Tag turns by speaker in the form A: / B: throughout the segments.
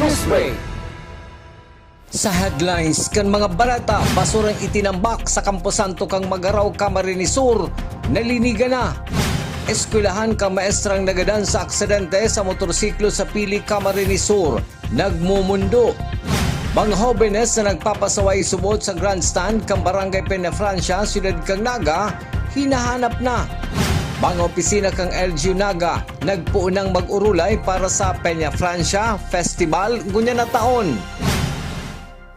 A: Newsbreak. Sa headlines kan mga balata, basurang itinambak sa Campo Santo kang Magaraw, Camarines Sur, naliniga na. Eskwelahan kang maestrang nagadan sa aksidente sa motorsiklo sa Pili, Camarines Sur, nagmumundo. Mga hobenes na nagpapasaway subot sa grandstand kang Barangay Peñafrancia, Ciudad kang Naga, hinahanap na. Mga opisina kang LGU Naga, nagpuunang mag-urulay para sa Peñafrancia Festival gunya na taon.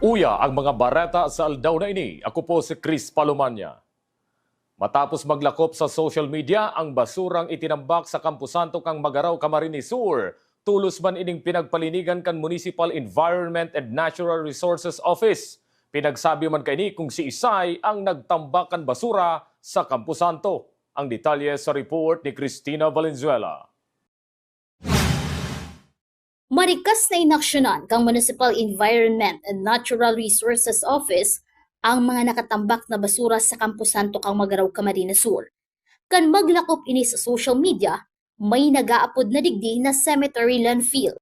B: Uya ang mga bareta sa aldaw na ini. Ako po si Chris Palomania. Matapos maglakop sa social media ang basurang itinambak sa Campo Santo kang Magaraw, Camarines Sur, tulos man ining pinagpalinigan kan Municipal Environment and Natural Resources Office. Pinagsabi man kini kung si Isay ang nagtambakan basura sa Campo Santo. Ang detalye sa report ni Cristina Valenzuela.
C: Marikas na inaksyonan kang Municipal Environment and Natural Resources Office ang mga nakatambak na basura sa Campo Santo kang Magaraw, Camarines Sur. Kan maglakop ini sa social media, may nagaapod na digdi na cemetery landfill.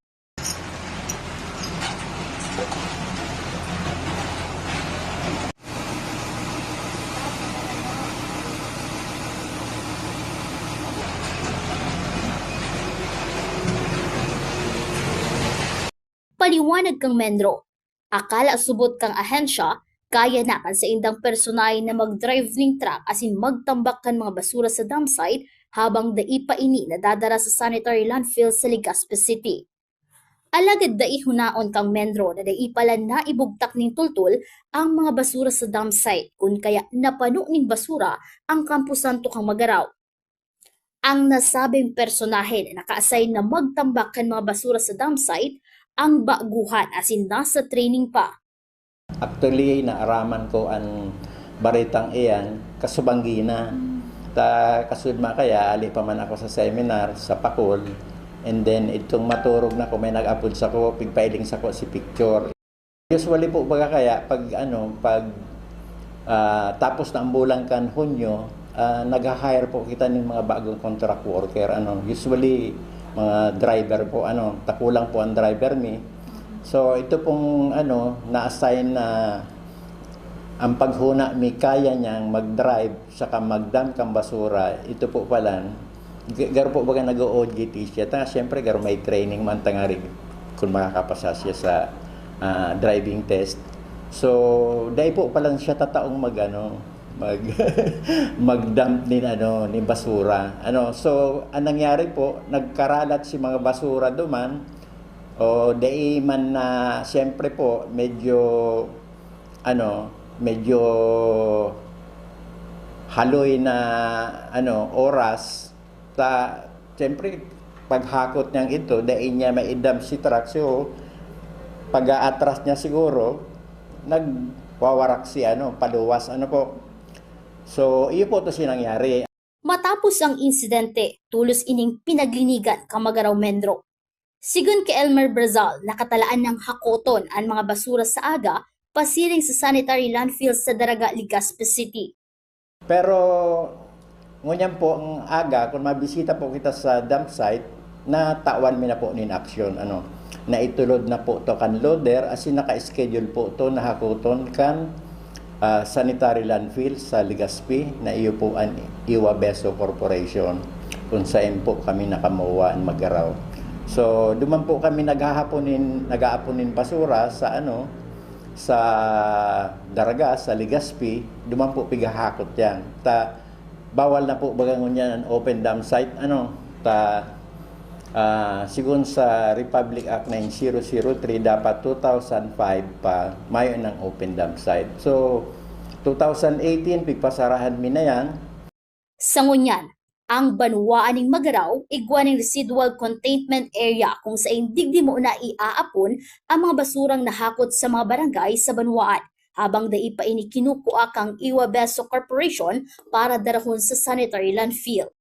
C: Paliwanag kang Menro, akala subot kang ahensya, kaya na kan sa indang personay na mag-drive ning truck asin magtambak kan mga basura sa dump site habang dai pa ini nadadara sa sanitary landfill sa Legazpi City. Alagad dai hunaon kang Menro na dai pala naibugtak ning tultul ang mga basura sa dump site kun kaya napano ning basura ang Campo Santo kang Magaraw. Ang nasabing personahe na naka-assign na magtambak kan mga basura sa dump site ang baguhan asin nasa training pa.
D: Actually, naaraman ko ang baritang iyan kasubanggi na. Kasudma kaya, ali pa man ako sa seminar sa Pakul. And then, itong maturog na ko, may nag-upload sa ko, pigpailing sa ko si picture. Usually po baga kaya, tapos na ang bulang kan Hunyo, nag-hire po kita ng mga bagong contract worker. Usually, mga driver po, takulang po ang driver mi. So ito pong na-assign na ang paghuna mi kaya niyang mag-drive saka mag-dump kang basura. Ito po pala, garo po baga nag-OJT siya. Siyempre garo may training man tangari kung makakapasa siya sa driving test. So dahil po palang siya tataong mag-dump ni basura. So ang nangyari po, nagkaralat si mga basura duman o dai man na siyempre po medyo haloy na oras siyempre paghakot niyang ito dai niya maidam si truck. So pag-aatras niya siguro nagwawarak si paluwas po. So, iyo po ito sinangyari.
C: Matapos ang insidente, tulos ining pinaglinigan kang Magaraw Menro. Sigun kay Elmer Brazal, nakatalaan ng hakoton ang mga basura sa aga, pasiring sa sanitary landfill sa Daraga, Legazpi City.
D: Pero, ngunyan po ang aga, kung mabisita po kita sa dump site, natawan mi na po nin aksyon. Na itulod na po to kan loader, asin naka-schedule po to na hakoton kan sanitary landfill sa Legazpi na iyo po ang Iwa Beso Corporation kung saan po kami nakamuwa ang Magaraw. So duman po kami nag-aaponin basura sa sa Daraga sa Legazpi, duman po pigahakot yan. Bawal na po bagangon yan ang open dump site sigun sa Republic Act 9003 dapat 2005 pa mayo ng open dump site. So 2018 pigpasarahan mi na yan.
C: Sa ngunyan, ang banwaan ng Magaraw igwa ng residual containment area kung saan digdi mo na iaapon ang mga basurang nahakot sa mga barangay sa banwaan habang dai pa ini kinukuha kang Iwa Beso Corporation para darahon sa sanitary landfill.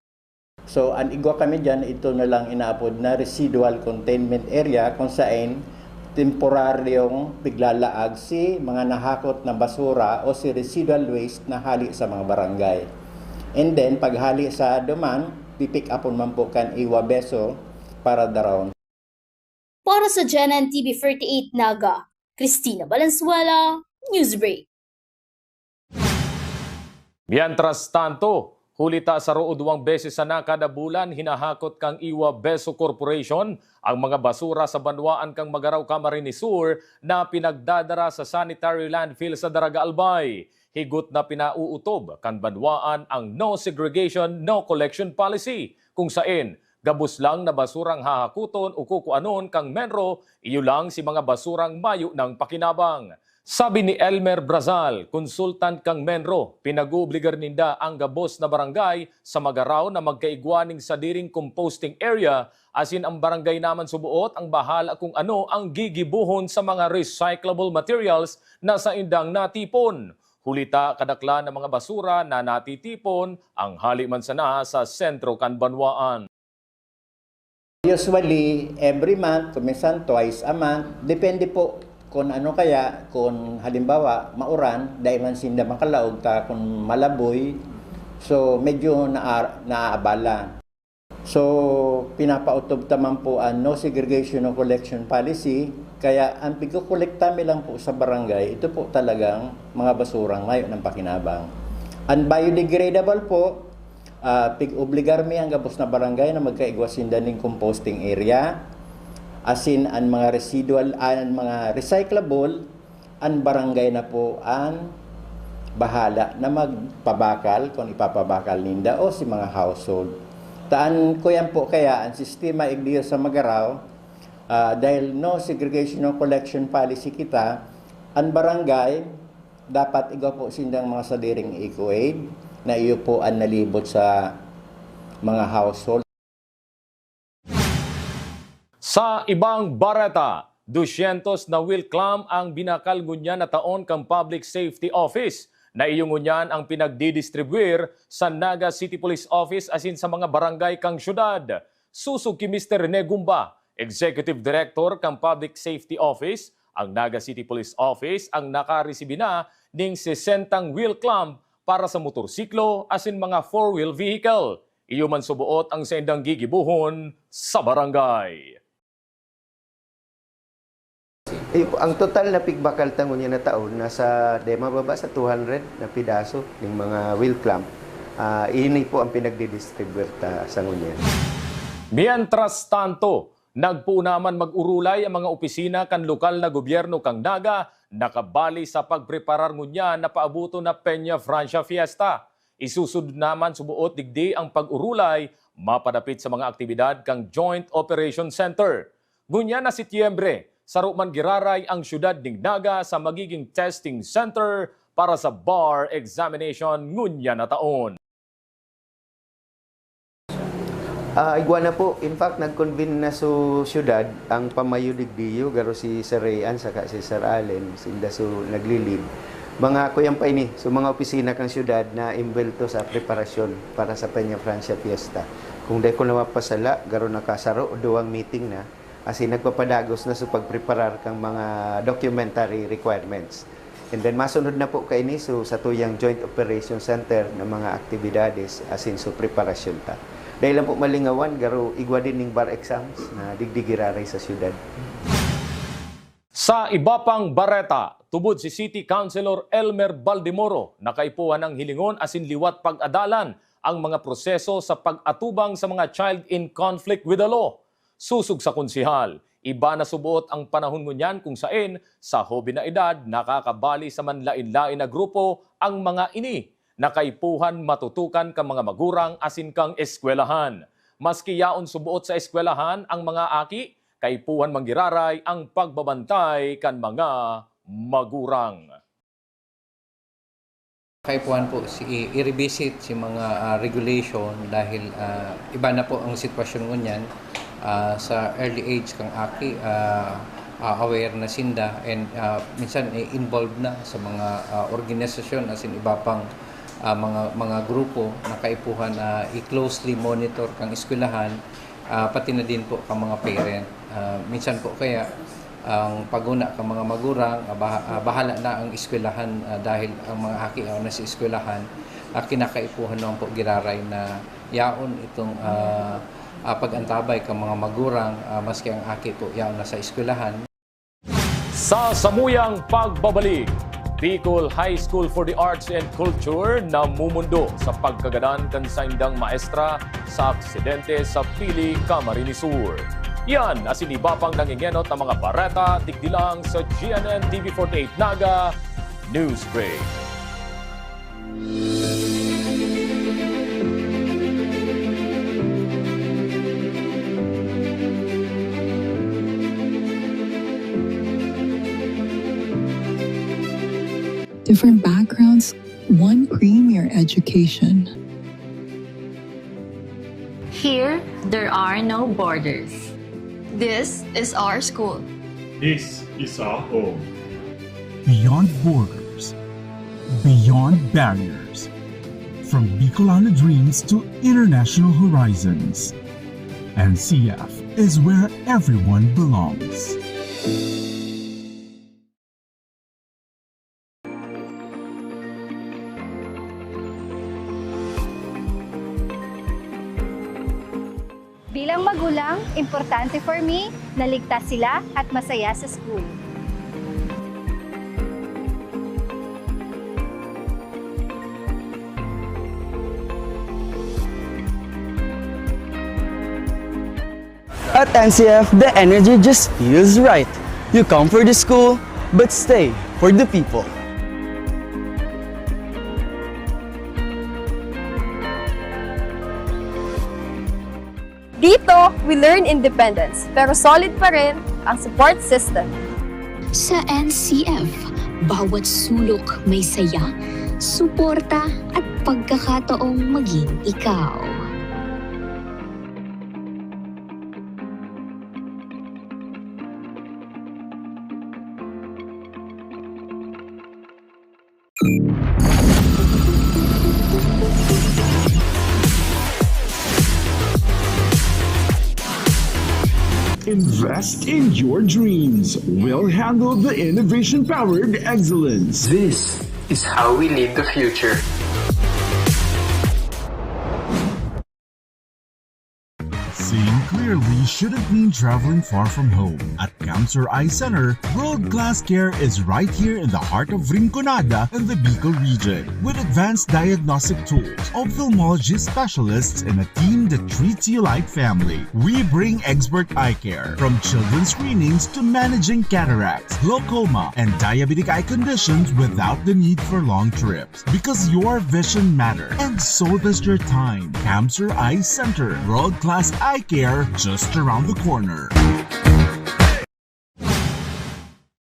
D: So, ang igwa kami dyan, ito na lang inaapod na residual containment area kung saan temporaryong piglalaag si mga nahakot na basura o si residual waste na hali sa mga barangay. And then, paghali sa duman, pipick upon man po kan Iwa Beso para daron
C: Para sa GNN TV 38 Naga, Cristina Valenzuela, Newsbreak.
B: Mientras tanto, hulita sa roo 2 beses na kada bulan hinahakot kang Iwa Beso Corporation ang mga basura sa banwaan kang Magaraw Camarines Sur na pinagdadara sa sanitary landfill sa Daraga Albay. Higot na pinauutob kan banwaan ang no segregation, no collection policy kung saan gabus lang na basurang hahakuton o kukuanon kang menro, iyo lang si mga basurang mayo ng pakinabang. Sabi ni Elmer Brazal, konsultant kang menro, pinag-uubligar ninda ang gabos na barangay sa Magaraw na magkaigwaning sa diring composting area, asin ang barangay naman subuot ang bahala kung ano ang gigibuhon sa mga recyclable materials na sa indang natipon. Hulita kadakla ng mga basura na natitipon ang haliman sana sa sentro kan banwaan.
D: Usually, every month, kuminsan twice a month, depende po kung ano kaya, kung halimbawa mauran, dahil man sinda makalaog ta, kung malaboy, so medyo naaabala. So, pinapautob taman po ang no segregation no collection policy, kaya ang pagkukolekta lang po sa barangay, ito po talagang mga basurang ngayon ng pakinabang. Unbiodegradable po, pig-obligar mi ang gabos na barangay na magkaigwasinda ng composting area, asin ang mga residual, ang mga recyclable, ang barangay na po ang bahala na magpabakal kung ipapabakal ninda o si mga household. Taan ko yan po kaya ang sistema igdiyo sa Magaraw, dahil no segregation no collection policy kita, ang barangay dapat igaw po sindang mga sadiring eco-aid na iyo po ang nalibot sa mga household.
B: Sa ibang bareta, 200 na wilclam ang binakal ngunyan na taon kang Public Safety Office na iyong ngunyan ang pinagdidistribuir sa Naga City Police Office asin sa mga barangay kang syudad. Susog ki Mr. Rene Gumba, Executive Director kang Public Safety Office, ang Naga City Police Office ang nakaresibin na ning 60 wilclam para sa motorsiklo asin mga 4-wheel vehicle. Iyo man subuot ang sendang gigibuhon sa barangay.
E: Ang total na pigbakal tangon niya na taon, nasa mababa sa 200 na pidaso ng mga wheel clamp. Ini po ang pinagdidistribute sa ngunyan.
B: Mientras tanto, nagpo naman mag-urulay ang mga opisina kan lokal na gobyerno kang Naga, nakabali sa pagpreparar ngunyan na paabuto na Peña Francia Fiesta. Isusud naman subuot digdi ang pag-urulay, mapadapit sa mga aktibidad kang Joint Operation Center. Ngunyan na Setyembre, saruman giraray ang syudad ng Naga sa magiging testing center para sa bar examination ngunyan na taon.
E: Iguana po, in fact, nag-convene na sa syudad ang pamayo-digdiyo, garo si Sir Rayan, saka si Sir Allen, sila so naglilid. Mga kuyang pa ini, so mga opisina kang syudad na imbelto sa preparasyon para sa Peña Francia Fiesta. Kung dahil ko nawapasala, garo nakasaro o duwang meeting na, asi nagpapadagos na sa pagpreparar kang mga documentary requirements. And then masunod na po kaini so sa tuyang Joint Operation Center ng mga aktibidades asin so preparasyon ta. Dahil lang po malingawan, garo igwa din ning bar exams na digdigiraray sa syudad.
B: Sa iba pang bareta, tubod si City Councilor Elmer Baldemoro, nakaipuhan ng hilingon asin liwat pag-adalan ang mga proseso sa pag-atubang sa mga child in conflict with the law. Susug sa konsihal, iba na subuot ang panahon ngunyan kung saan sa hobi na edad nakakabali sa manlain-lain na grupo ang mga ini. Nakaipuhan matutukan kang mga magurang asin kang eskwelahan. Maski yaon subuot sa eskwelahan ang mga aki, kaipuhan manggiraray ang pagbabantay kan mga magurang.
F: Kaipuhan po i-revisit si mga regulation dahil iba na po ang sitwasyon ngunyan. Sa early age kang aki, aware na sinda and minsan involved na sa mga organisasyon as in iba pang mga grupo na kaipuhan i-closely monitor kang eskwelahan, pati na din po kang mga parent. Minsan po kaya ang paguna kang mga magurang, bahala na ang eskwelahan dahil ang mga aki na sa eskwelahan, kinakaipuhan naman po giraray na yaon itong pag-antabay kang mga magurang maski ang aki po yaon nasa eskwelahan.
B: Sa samuyang pagbabalik, Bicol High School for the Arts and Culture namumundo sa pagkaganan kan sa indang maestra sa aksidente sa Pili, Camarines Sur. Yan asin iba pang nangingenot ng mga bareta digdilang sa GNN TV48 Naga News Break.
G: Different backgrounds, one premier education.
H: Here, there are no borders.
I: This is our school.
J: This is our home.
K: Beyond borders, beyond barriers, from Bicolano dreams to international horizons. NCF is where everyone belongs.
L: Bilang magulang, importante for me na ligtas sila at masaya sa school.
M: At NCF, the energy just feels right. You come for the school, but stay for the people.
I: Dito, we learn independence, pero solid pa rin ang support system.
N: Sa NCF, bawat sulok may saya, suporta at pagkakataong maging ikaw.
K: Invest in your dreams. We'll handle the innovation-powered excellence.
O: This is how we lead the future.
K: Seeing clearly shouldn't mean traveling far from home. At Cancer Eye Center, world-class care is right here in the heart of Rinconada and the Bicol region. With advanced diagnostic tools, ophthalmology specialists, and a team that treats you like family, we bring expert eye care. From children's screenings to managing cataracts, glaucoma, and diabetic eye conditions without the need for long trips. Because your vision matters, and so does your time. Cancer Eye Center, world-class eye care just around the corner.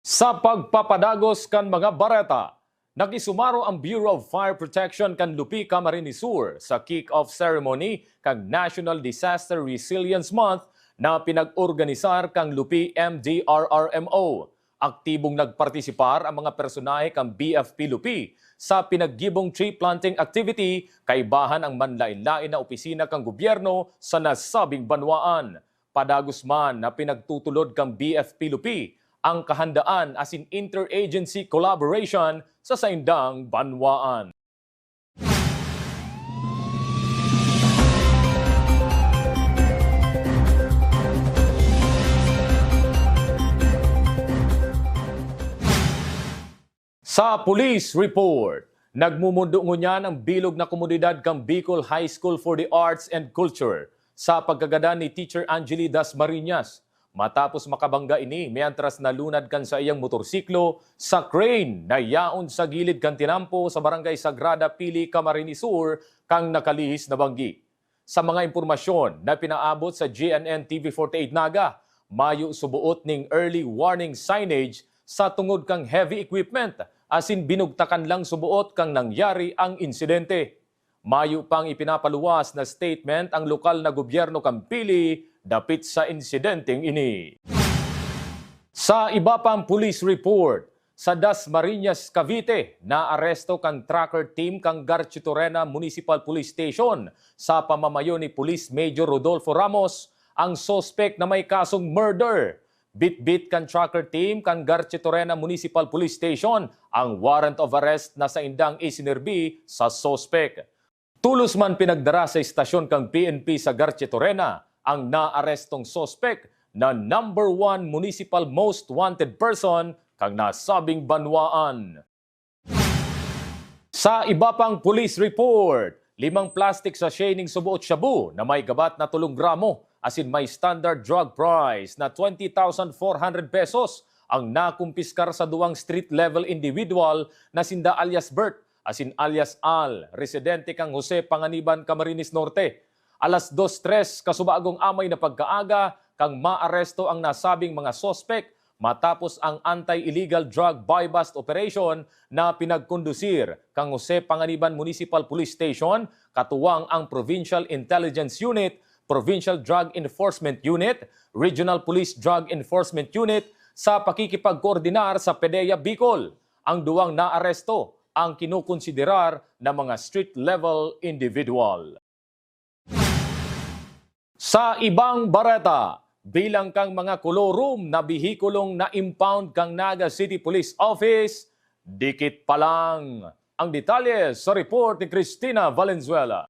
B: Sa pagpapadagos kan mga bareta, nagisumaro ang Bureau of Fire Protection kan Lupi, Camarines Sur sa kick-off ceremony kang National Disaster Resilience Month na pinag-organisar kang Lupi MDRRMO. Aktibong nagpartisipar ang mga personahe kang BFP Lupi sa pinaggibong tree planting activity kaibahan ang manlain-lain na opisina kang gobyerno sa nasabing banwaan. Padagos man na pinagtutulod kang BFP Lupi ang kahandaan as in interagency collaboration sa saindang banwaan. Sa police report, nagmumundo ngunyan ang bilog na komunidad kang Bicol High School for the Arts and Culture sa pagkagada ni Teacher Angeli Dasmariñas. Matapos makabangga ini, mientras nalunad kan sa iyang motorsiklo sa crane na yaon sa gilid kan tinampo sa Barangay Sagrada, Pili, Camarines Sur kang nakalihis na banggi. Sa mga impormasyon na pinaabot sa GNN TV48 Naga, mayo subuot ning early warning signage sa tungod kang heavy equipment asin binugtakan lang subuot kang nangyari ang insidente. Mayo pang ipinapaluwas na statement ang lokal na gobyerno kang Pili dapit sa insidenteng ini. Sa iba pang police report, sa Dasmariñas, Cavite, naaresto kang tracker team kang Garchitorena Municipal Police Station sa pamamayo ni Police Major Rodolfo Ramos ang sospek na may kasong murder. Bit-bit kan tracker team kan Garchitorena Municipal Police Station ang warrant of arrest na sa indang isinirbi sa sospek. Tulos man pinagdara sa istasyon kang PNP sa Garchitorena ang naarestong sospek na number 1 municipal most wanted person kang nasabing banwaan. Sa iba pang police report, 5 plastic sachet ning subuot shabu na may gabat na 3 gramo asin may standard drug price na 20,400 pesos ang nakumpiskar sa 2 street-level individual na sinda alias Bert asin alias Al, residente kang Jose Panganiban, Camarines Norte. Alas 2:03 kasubagong amay na pagkaaga kang maaresto ang nasabing mga sospek matapos ang anti-illegal drug buy-bust operation na pinagkondusir kang Jose Panganiban Municipal Police Station, katuwang ang Provincial Intelligence Unit, Provincial Drug Enforcement Unit, Regional Police Drug Enforcement Unit sa pakikipagkoordinar sa PDEA Bicol. Ang 2 naaresto ang kinukonsiderar na mga street-level individual. Sa ibang bareta, bilang kang mga kolorum na bihikulong na-impound kang Naga City Police Office, dikit pa lang. Ang detalye sa report ni Cristina Valenzuela.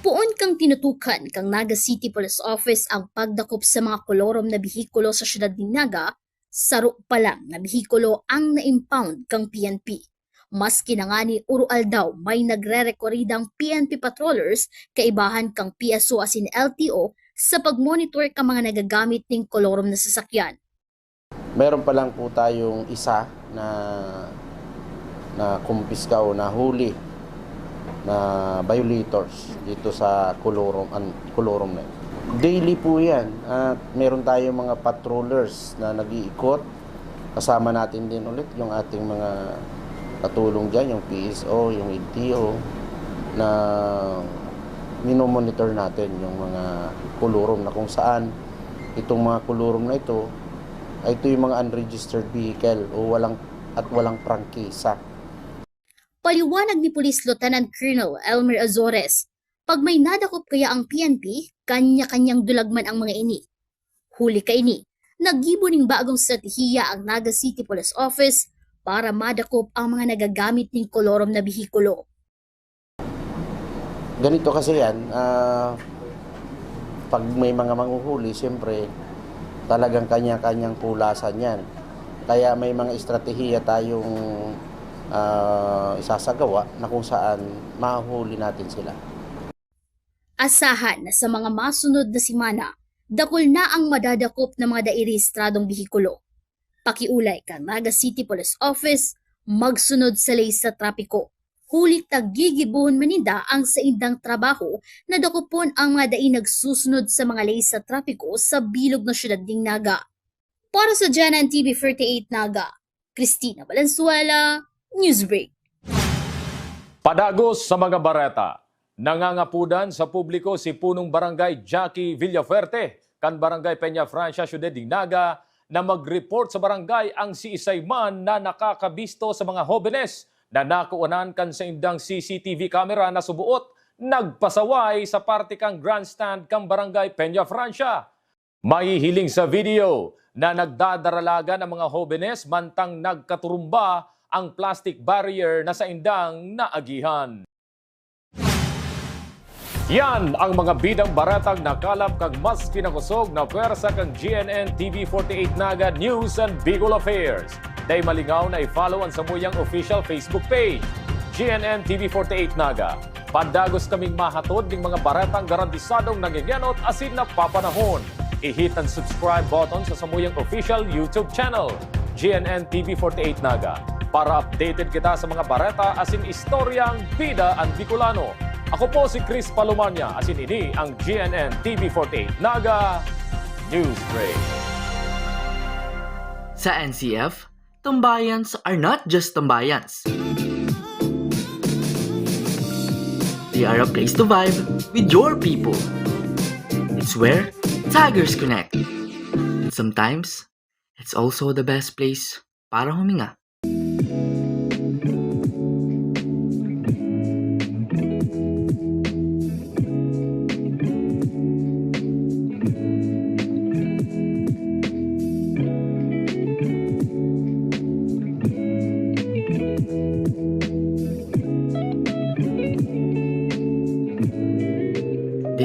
C: Puon kang tinutukan kang Naga City Police Office ang pagdakop sa mga kolorom na bihikulo sa syudad ng Naga, saro pa lang na bihikulo ang na-impound kang PNP. Maski na nga ni urual daw may nagre-rekoridang PNP patrollers kaibahan kang PSO asin LTO sa pagmonitor ka mga nagagamit ng kolorom na sasakyan.
P: Meron pa lang po tayong isa na kumpiska o nahuli na violators dito sa kolorom na ito. Daily po yan at meron tayong mga patrollers na nag-iikot. Kasama natin din ulit yung ating mga katulong dyan, yung PSO, yung LTO, na minomonitor natin yung mga kolorom na kung saan itong mga kolorom na ito ay ito yung mga unregistered vehicle o walang prangkisa.
C: Paliwanag ni Police Lieutenant Colonel Elmer Azores, pag may nadakop kaya ang PNP, kanya-kanyang dulagman ang mga ini. Huli ka ini, naggibo ning bagong stratehiya ang Naga City Police Office para madakop ang mga nagagamit ng kolorom na bihikulo.
P: Ganito kasi yan, pag may mga manghuhuli, siyempre talagang kanya-kanyang pulasan yan. Kaya may mga estratehiya tayong isasagawa na kung saan mahuli natin sila.
C: Asahan na sa mga masunod na simana, dakol na ang madadakop ng mga dairehistradong bihikulo. Pakiulay kang Naga City Police Office, magsunod sa ley sa trapiko. Hulit taggigibuhon maninda ang sa indang trabaho na dakopon ang mga dai nagsusunod sa mga ley sa trapiko sa bilog na syudad ng Naga. Para sa GNN TV 48 Naga, Cristina Valenzuela, Newsbreak.
B: Padagos sa mga bareta, nangangapudan sa publiko si punong barangay Jackie Villafuerte, kan barangay Peña Francia, syudad ng Naga, na mag-report sa barangay ang si Isayman na nakakabisto sa mga hobenes na nakuunan kan sa indang CCTV camera na subuot nagpasaway sa parte kang grandstand kang barangay Peña Francia. Mahihiling sa video na nagdadaralaga ng mga hobenes mantang nagkaturumba ang plastic barrier na sa indang naagihan. Yan ang mga bidang baratang nakalap kag mas kinakusog na pwersa kang GNN TV 48 Naga News and Bicol Affairs. Day malingaw na i-follow ang samuyang official Facebook page, GNN TV 48 Naga. Pandagos kaming mahatod ng mga baratang garantisadong nangyayanot asin na papanahon. I-hit ang subscribe button sa samuyang official YouTube channel, GNN TV 48 Naga. Para updated kita sa mga barata asin istoryang bida ang Bicolano. Ako po si Chris Palomania, asin ini ang GNN TV 48 Naga Newsbreak.
Q: Sa NCF, tambayans are not just tambayans. They are a place to vibe with your people. It's where Tigers connect. And sometimes, it's also the best place para huminga.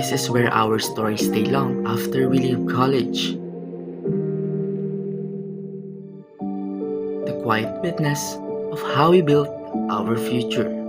Q: This is where our stories stay long after we leave college. The quiet witness of how we built our future.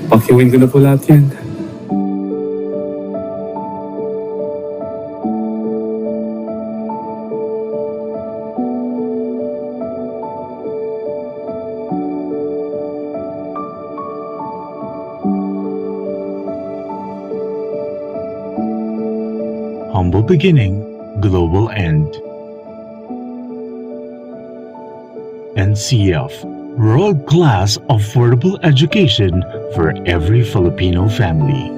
R: Pakiwin ko na po lahat yan.
K: Humble beginning, global end. NCF, world-class affordable education for every Filipino family.